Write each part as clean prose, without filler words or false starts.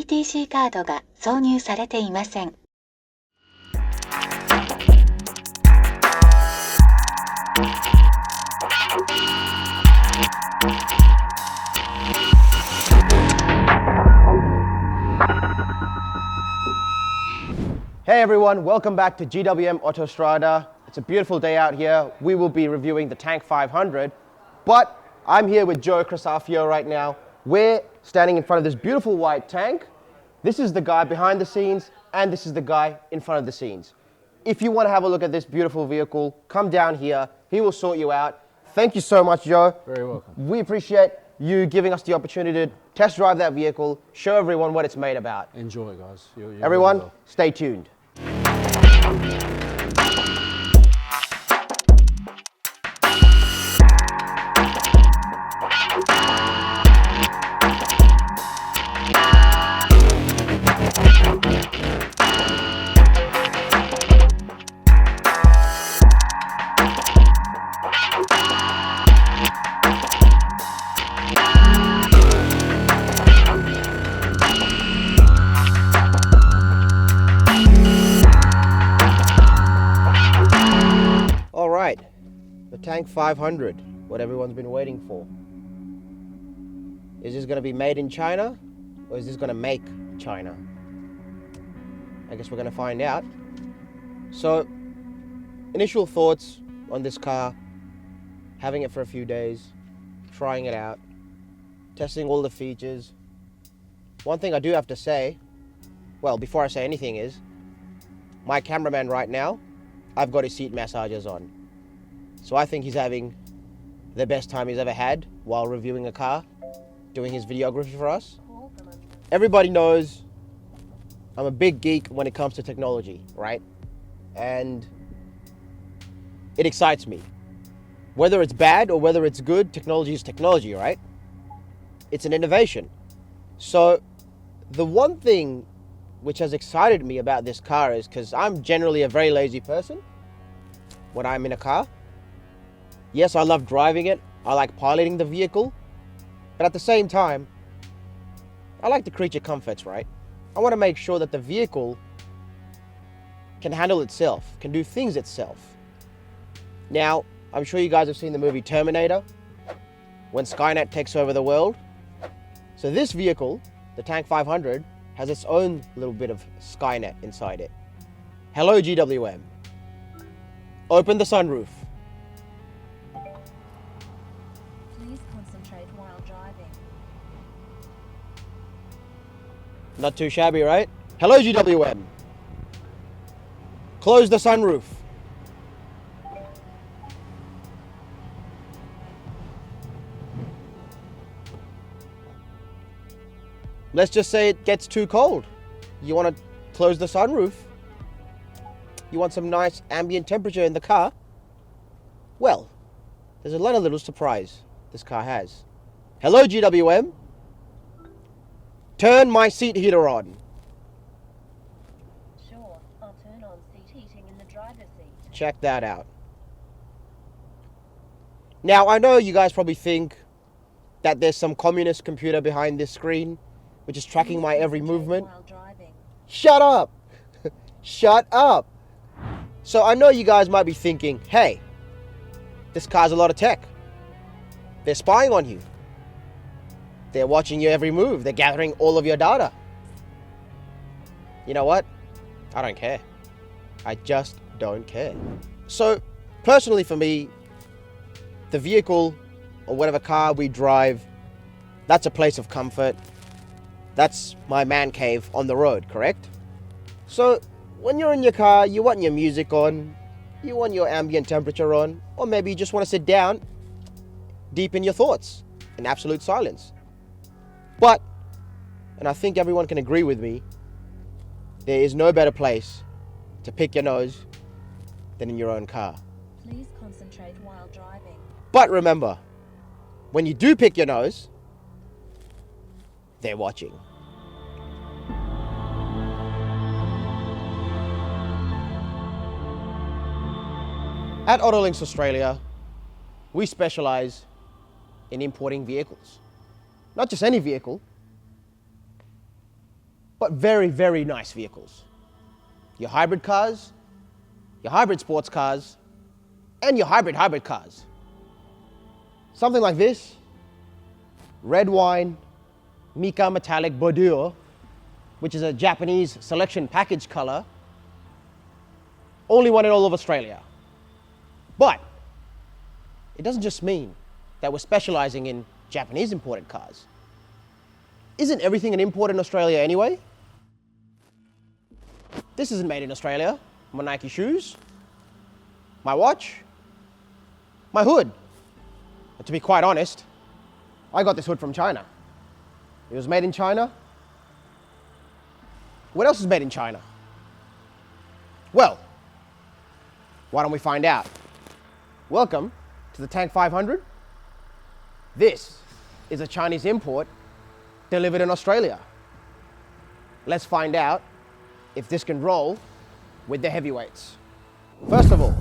ETC カードが挿入されていません。Hey everyone, welcome back to GWM Autostrada. It's a beautiful day out here. We will be reviewing the Tank 500, but I'm here with Joe Crisafio right now. We're standing in front of this beautiful white tank. This is the guy behind the scenes, and this is the guy in front of the scenes. If you want to have a look at this beautiful vehicle, come down here. He will sort you out. Thank you so much, Joe. Very welcome. We appreciate you giving us the opportunity to test drive that vehicle, show everyone what it's made about. Enjoy, guys. You're Everyone, really well. stay tuned. All right, the Tank 500, what everyone's been waiting for. Is this going to be made in China, or is this going to make China? I guess we're going to find out. So, initial thoughts on this car, having it for a few days, trying it out, testing all the features. One thing I do have to say, well, before I say anything is, my cameraman right now, I've got his seat massagers on. So I think he's having the best time he's ever had while reviewing a car, doing his videography for us. Everybody knows I'm a big geek when it comes to technology, right? And it excites me. Whether it's bad or whether it's good, technology is technology, right? It's an innovation. So the one thing which has excited me about this car is because I'm generally a very lazy person when I'm in a car. Yes, I love driving it. I like piloting the vehicle. But at the same time, I like the creature comforts, right? I want to make sure that the vehicle can handle itself, can do things itself. Now, I'm sure you guys have seen the movie Terminator, when Skynet takes over the world. So this vehicle, the Tank 500, has its own little bit of Skynet inside it. Hello, GWM. Open the sunroof. Please concentrate while driving. Not too shabby, right? Hello, GWM. Close the sunroof. Let's just say it gets too cold. You want to close the sunroof. You want some nice ambient temperature in the car. Well, there's a lot of little surprise this car has. Hello, GWM. Turn my seat heater on. Sure, I'll turn on seat heating in the driver's seat. Check that out. Now, I know you guys probably think that there's some communist computer behind this screen, which is tracking my every movement. While driving. Shut up! Shut up! So I know you guys might be thinking, hey, this car's a lot of tech. They're spying on you. They're watching your every move. They're gathering all of your data. You know what? I don't care. I just don't care. So, personally for me, the vehicle or whatever car we drive, that's a place of comfort. That's my man cave on the road, correct? So, when you're in your car, you want your music on, you want your ambient temperature on, or maybe you just want to sit down, deep in your thoughts, in absolute silence. But, and I think everyone can agree with me, there is no better place to pick your nose than in your own car. Please concentrate while driving. But remember, when you do pick your nose, they're watching. At Autolinks Australia, we specialize in importing vehicles. Not just any vehicle, but very, very nice vehicles. Your hybrid cars, your hybrid sports cars, and your hybrid cars. Something like this, red wine, mica metallic Bordeaux, which is a Japanese selection package color, only one in all of Australia. But it doesn't just mean that we're specializing in Japanese imported cars. Isn't everything an import in Australia anyway? This isn't made in Australia. My Nike shoes, my watch, my hood. And to be quite honest, I got this hood from China. It was made in China. What else is made in China? Well, why don't we find out? Welcome to the Tank 500. This is a Chinese import delivered in Australia. Let's find out if this can roll with the heavyweights. First of all,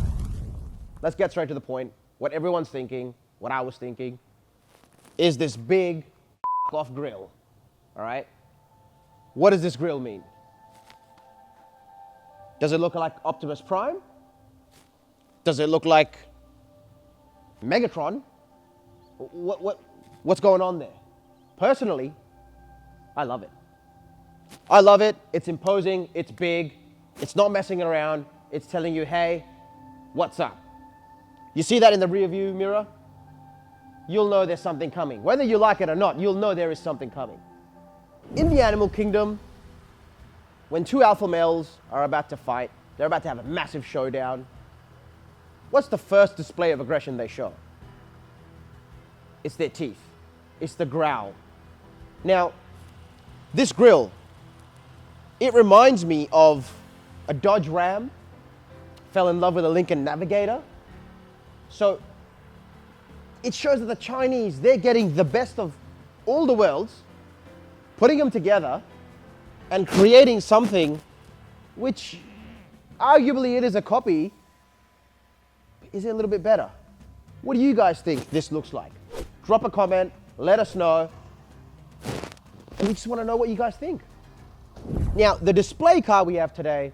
let's get straight to the point. What everyone's thinking, what I was thinking, is this big off grill, all right? What does this grill mean? Does it look like Optimus Prime? Does it look like Megatron? What's going on there? Personally, I love it. I love it. It's imposing, it's big, it's not messing around, it's telling you, hey, what's up? You see that in the rear view mirror? You'll know there's something coming. Whether you like it or not, you'll know there is something coming. In the animal kingdom, when two alpha males are about to fight, they're about to have a massive showdown, what's the first display of aggression they show? It's their teeth. It's the growl. Now, this grill, it reminds me of a Dodge Ram, fell in love with a Lincoln Navigator. So it shows that the Chinese, they're getting the best of all the worlds, putting them together and creating something which arguably it is a copy. Is it a little bit better? What do you guys think this looks like? Drop a comment, let us know. And we just want to know what you guys think. Now, the display car we have today,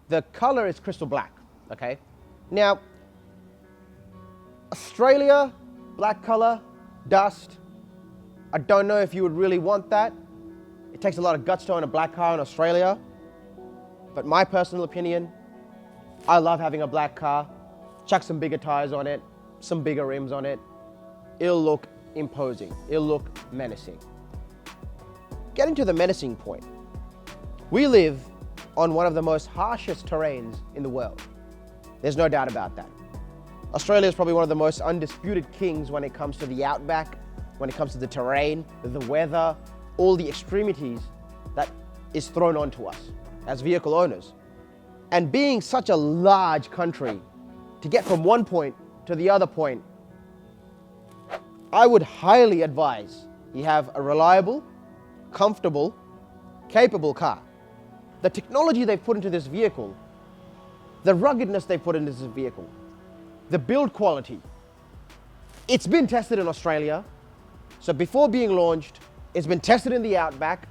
the color is crystal black, okay? Now, Australia, black color, dust. I don't know if you would really want that. It takes a lot of guts to own a black car in Australia. But my personal opinion, I love having a black car. Chuck some bigger tires on it, some bigger rims on it. It'll look imposing. It'll look menacing. Getting to the menacing point. We live on one of the most harshest terrains in the world. There's no doubt about that. Australia is probably one of the most undisputed kings when it comes to the outback, when it comes to the terrain, the weather, all the extremities that is thrown onto us as vehicle owners. And being such a large country, to get from one point to the other point, I would highly advise you have a reliable, comfortable, capable car. The technology they've put into this vehicle, the ruggedness they put into this vehicle, the build quality, it's been tested in Australia. So before being launched, it's been tested in the outback,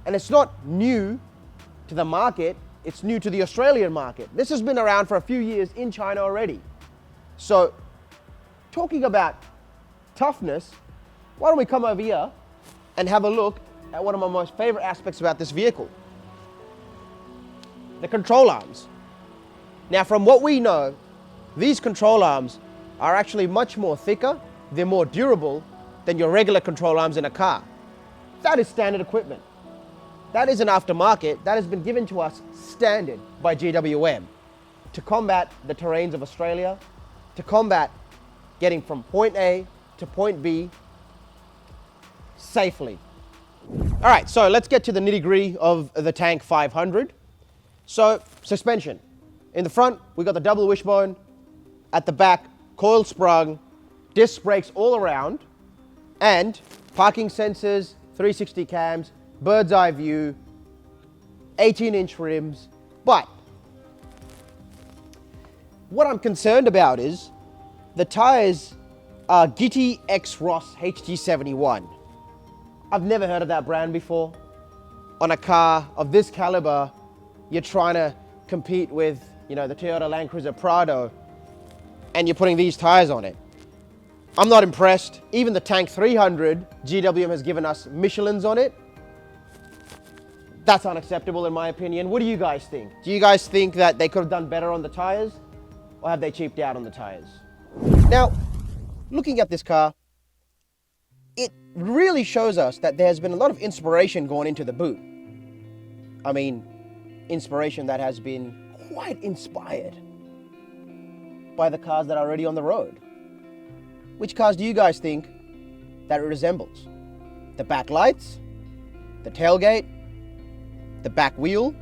and it's not new to the market, it's new to the Australian market. This has been around for a few years in China already. So talking about toughness, why don't we come over here and have a look at one of my most favorite aspects about this vehicle. The control arms. Now, from what we know, these control arms are actually much more thicker, they're more durable than your regular control arms in a car. That is standard equipment. That is an aftermarket that has been given to us standard by GWM to combat the terrains of Australia, to combat getting from point A to point B safely. All right, so let's get to the nitty-gritty of the Tank 500. So, suspension. In the front, we got the double wishbone. At the back, coil sprung, disc brakes all around, and parking sensors, 360 cams, bird's eye view, 18-inch rims. But what I'm concerned about is the tires are Gitti X Ross HT71. I've never heard of that brand before. on a car of this caliber, you're trying to compete with, the Toyota Land Cruiser Prado, and you're putting these tires on it. I'm not impressed. Even the Tank 300, GWM has given us Michelins on it. That's unacceptable in my opinion. What do you guys think? Do you guys think that they could have done better on the tires, or have they cheaped out on the tires? Now, looking at this car, it really shows us that there's been a lot of inspiration going into the boot. I mean, inspiration that has been quite inspired by the cars that are already on the road. Which cars do you guys think that it resembles? The backlights, the tailgate, the back wheel?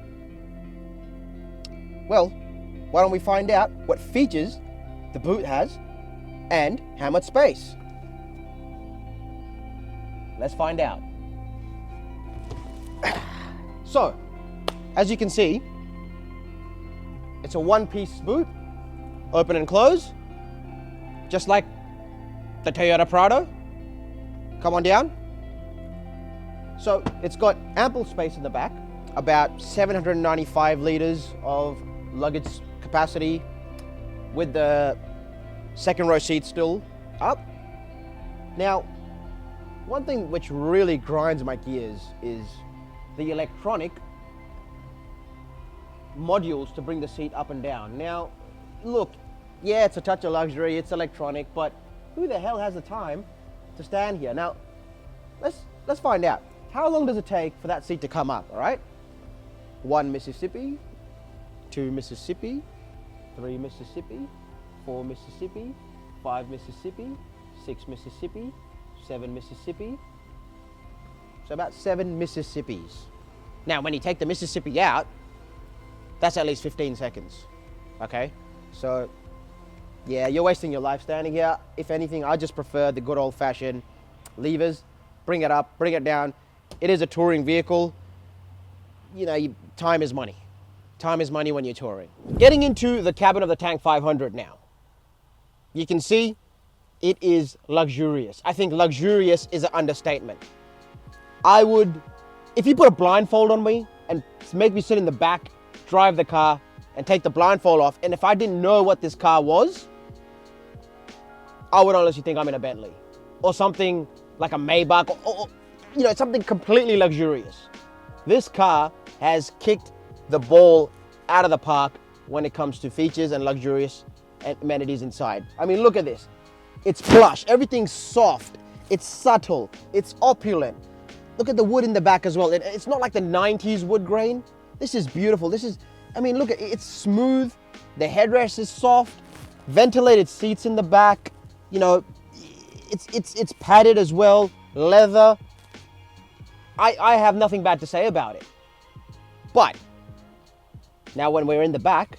Well, why don't we find out what features the boot has and how much space? Let's find out. So, as you can see, it's a one-piece boot, open and close, just like the Toyota Prado. Come on down. So it's got ample space in the back, about 795 liters of luggage capacity, with the second row seat still up. Now, one thing which really grinds my gears is the electronic modules to bring the seat up and down. Now, look, yeah, it's a touch of luxury, it's electronic, but who the hell has the time to stand here? Now, let's find out. How long does it take for that seat to come up, all right? 1 Mississippi, 2 Mississippi, 3 Mississippi, 4 Mississippi, 5 Mississippi, 6 Mississippi, 7 Mississippi. So about 7 Mississippis. Now, when you take the Mississippi out, that's at least 15 seconds, okay? So, yeah, you're wasting your life standing here. If anything, I just prefer the good old-fashioned levers. Bring it up, bring it down. It is a touring vehicle. Time is money. Time is money when you're touring. Getting into the cabin of the Tank 500 now. You can see it is luxurious. I think luxurious is an understatement. If you put a blindfold on me and make me sit in the back, drive the car, and take the blindfold off, and if I didn't know what this car was, I would honestly think I'm in a Bentley or something like a Maybach or something completely luxurious. This car has kicked the ball out of the park when it comes to features and luxurious amenities inside. I mean, look at this. It's plush, everything's soft, it's subtle, it's opulent. Look at the wood in the back as well. It's not like the 90s wood grain. This is beautiful. Look at it, it's smooth. The headrest is soft, ventilated seats in the back. It's padded as well, leather. I have nothing bad to say about it. But now when we're in the back,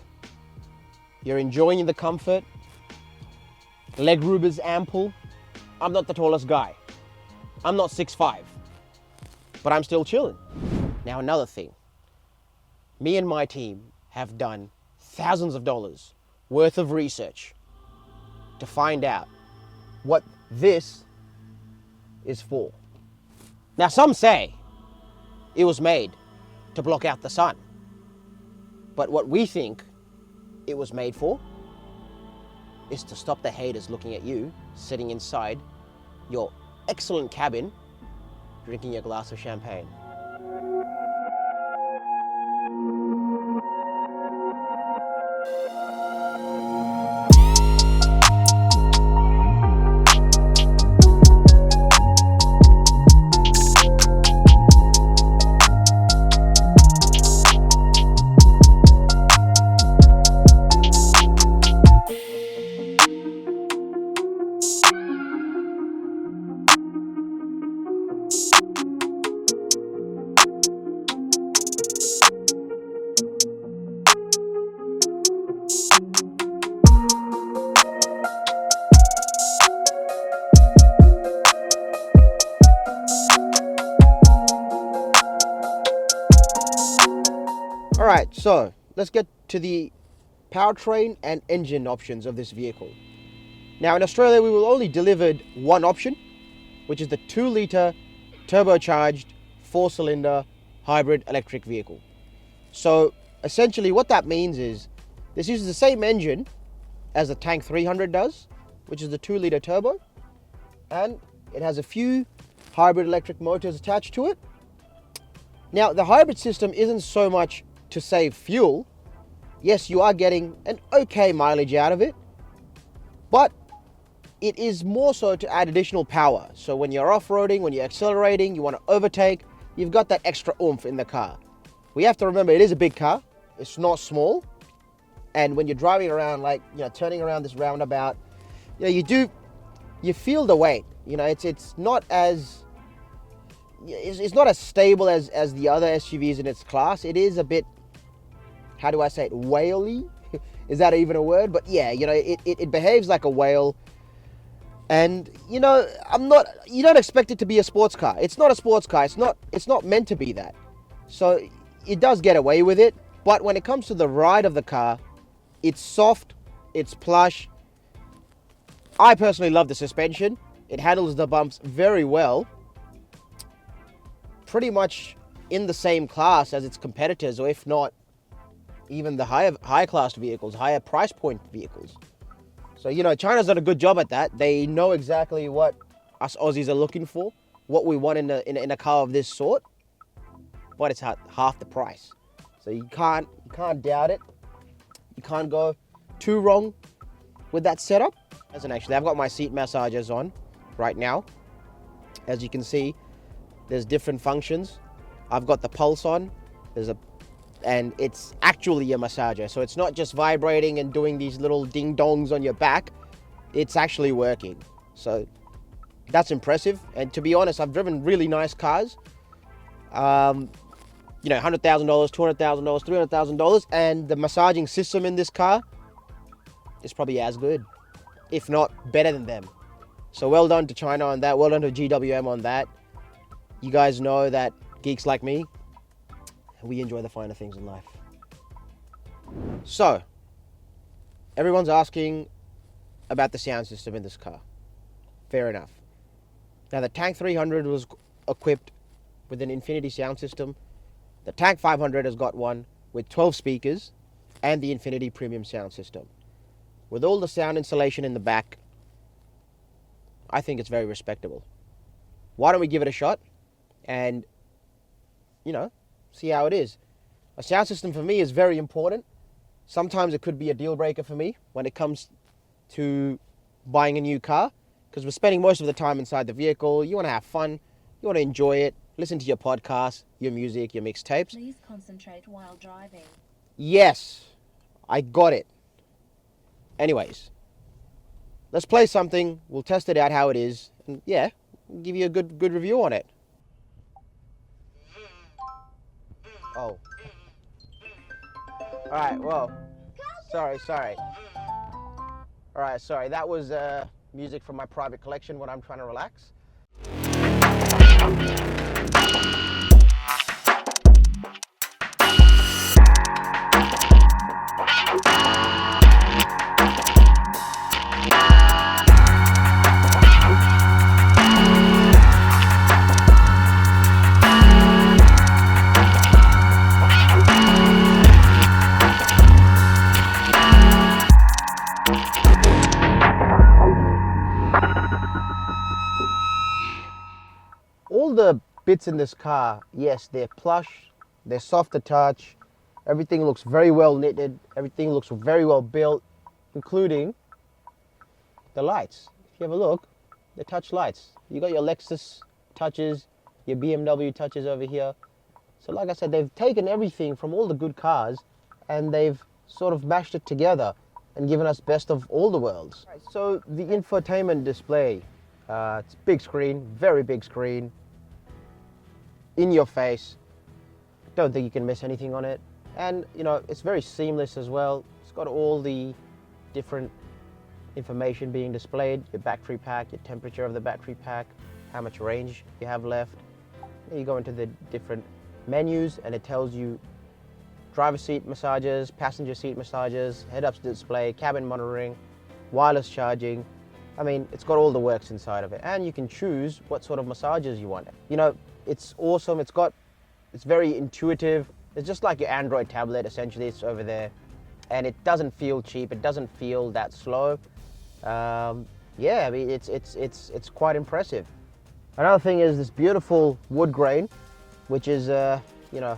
you're enjoying the comfort. Leg room is ample. I'm not the tallest guy. I'm not 6'5", but I'm still chilling. Now another thing, me and my team have done thousands of dollars worth of research to find out what this is for. Now some say it was made to block out the sun, but what we think it was made for is to stop the haters looking at you sitting inside your excellent cabin drinking your glass of champagne. Alright, so let's get to the powertrain and engine options of this vehicle. Now in Australia we will only delivered one option, which is the 2-litre turbocharged 4-cylinder hybrid electric vehicle. So essentially what that means is this uses the same engine as the Tank 300 does, which is the 2-liter turbo, and it has a few hybrid electric motors attached to it. Now, the hybrid system isn't so much to save fuel. Yes, you are getting an okay mileage out of it, but it is more so to add additional power. So when you're off-roading, when you're accelerating, you want to overtake, you've got that extra oomph in the car. We have to remember it is a big car. It's not small. And when you're driving around, like, turning around this roundabout, you feel the weight. It's not as stable as the other SUVs in its class. It is a bit, how do I say it, whaley? Is that even a word? But yeah, it behaves like a whale. And you don't expect it to be a sports car. It's not a sports car. It's not meant to be that. So it does get away with it. But when it comes to the ride of the car, it's soft, it's plush. I personally love the suspension. It handles the bumps very well. Pretty much in the same class as its competitors, or if not even the higher class vehicles, higher price point vehicles. So, China's done a good job at that. They know exactly what us Aussies are looking for, what we want in a car of this sort, but it's half the price. So you can't doubt it. You can't go too wrong with that setup. And actually, I've got my seat massagers on right now. As you can see, there's different functions. I've got the pulse on. And it's actually a massager. So it's not just vibrating and doing these little ding dongs on your back. It's actually working. So that's impressive. And to be honest, I've driven really nice cars. $100,000, $200,000, $300,000. And the massaging system in this car is probably as good, if not better than them. So well done to China on that. Well done to GWM on that. You guys know that geeks like me, we enjoy the finer things in life. So, everyone's asking about the sound system in this car. Fair enough. Now, the Tank 300 was equipped with an Infinity sound system. The Tank 500 has got one with 12 speakers and the Infinity Premium sound system. With all the sound installation in the back, I think it's very respectable. Why don't we give it a shot and, see how it is. A sound system for me is very important. Sometimes it could be a deal breaker for me when it comes to buying a new car, because we're spending most of the time inside the vehicle. You want to have fun, you want to enjoy it, listen to your podcasts, your music, your mixtapes. Please concentrate while driving. Yes, I got it. Anyways, let's play something. We'll test it out how it is, and yeah, we'll give you a good review on it. Oh. Alright, well, sorry. Alright, sorry, that was music from my private collection when I'm trying to relax. All the bits in this car, yes, they're plush, they're soft to touch, everything looks very well knitted, everything looks very well built, including the lights. If you have a look, they're touch lights. You got your Lexus touches, your BMW touches over here. So like I said, they've taken everything from all the good cars and they've sort of mashed it together and given us best of all the worlds. Right, so the infotainment display, it's big screen, very big screen, in your face. Don't think you can miss anything on it. And it's very seamless as well. It's got all the different information being displayed, your battery pack, your temperature of the battery pack, how much range you have left. Then you go into the different menus and it tells you driver seat massages, passenger seat massages, head-up display, cabin monitoring, wireless charging. I mean, it's got all the works inside of it, and you can choose what sort of massages you want. It's awesome. It's got It's very intuitive. It's just like your Android tablet, essentially. It's over there, and it doesn't feel cheap. It doesn't feel that slow. Yeah, I mean, it's quite impressive. Another thing is this beautiful wood grain, which is, you know,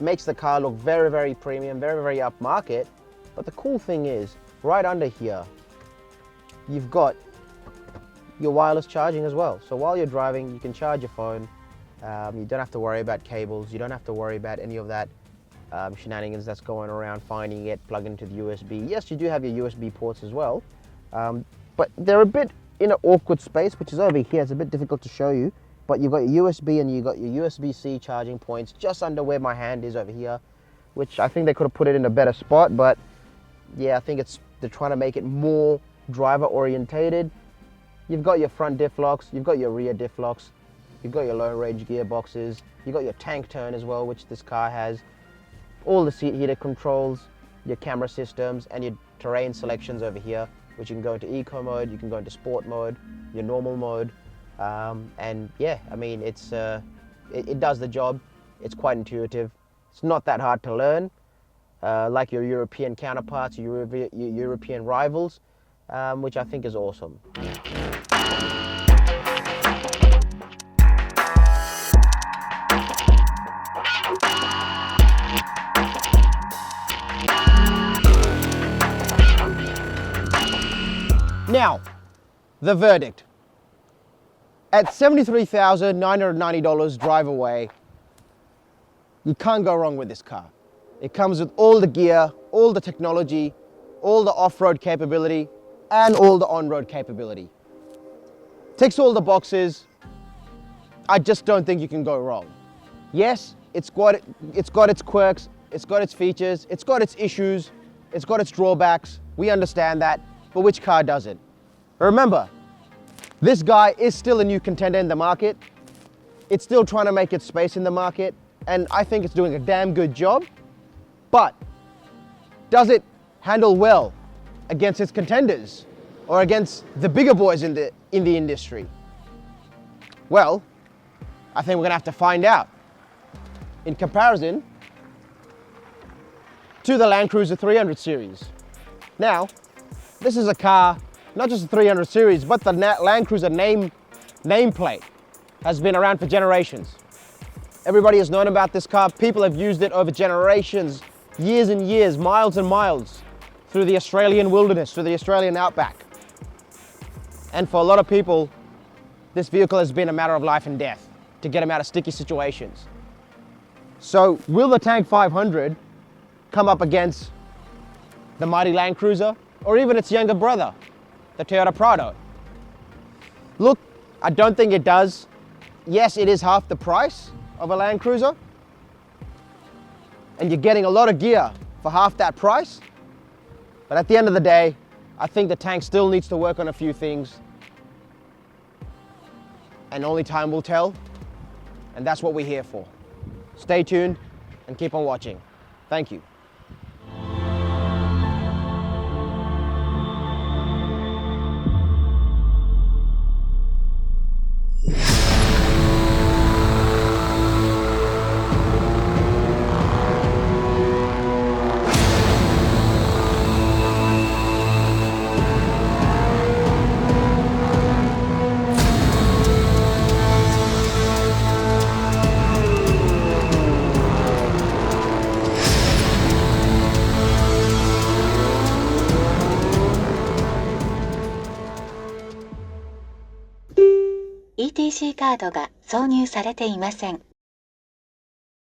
makes the car look very, very premium, very, very upmarket. But the cool thing is, right under here, you've got your wireless charging as well. So while you're driving, you can charge your phone. You don't have to worry about cables. You don't have to worry about any of that shenanigans that's going around, finding it, plug into the USB. Yes, you do have your USB ports as well, but they're a bit in an awkward space, which is over here. It's a bit difficult to show you, but you've got your USB and you've got your USB-C charging points just under where my hand is over here, which I think they could have put it in a better spot, but yeah, I think they're trying to make it more driver orientated. You've got your front diff locks, you've got your rear diff locks, you've got your low range gearboxes, you've got your tank turn as well, which this car has, all the seat heater controls, your camera systems, and your terrain selections over here, which you can go into eco mode, you can go into sport mode, your normal mode, and yeah, I mean, it does the job. It's quite intuitive. It's not that hard to learn, like your European counterparts, your European rivals, which I think is awesome. Now, the verdict. At $73,990 drive away, you can't go wrong with this car. It comes with all the gear, all the technology, all the off-road capability, and all the on-road capability. Ticks all the boxes. I just don't think you can go wrong. Yes, it's got its quirks, it's got its features, it's got its issues, it's got its drawbacks. We understand that, but which car doesn't? Remember, this guy is still a new contender in the market. It's still trying to make its space in the market, and I think it's doing a damn good job. But does it handle well against its contenders or against the bigger boys in the industry? Well, I think we're gonna have to find out. In comparison to the Land Cruiser 300 series. Now, this is a car, not just the 300 series, but the Land Cruiser nameplate has been around for generations. Everybody has known about this car. People have used it over generations, years and years, miles and miles, through the Australian wilderness, through the Australian outback. And for a lot of people, this vehicle has been a matter of life and death to get them out of sticky situations. So will the Tank 500 come up against the mighty Land Cruiser, or even its younger brother, the Toyota Prado? Look, I don't think it does. Yes, it is half the price of a Land Cruiser, and you're getting a lot of gear for half that price. But at the end of the day, I think the Tank still needs to work on a few things, and only time will tell, and that's what we're here for. Stay tuned and keep on watching. Thank you. ETC カードが挿入されていません。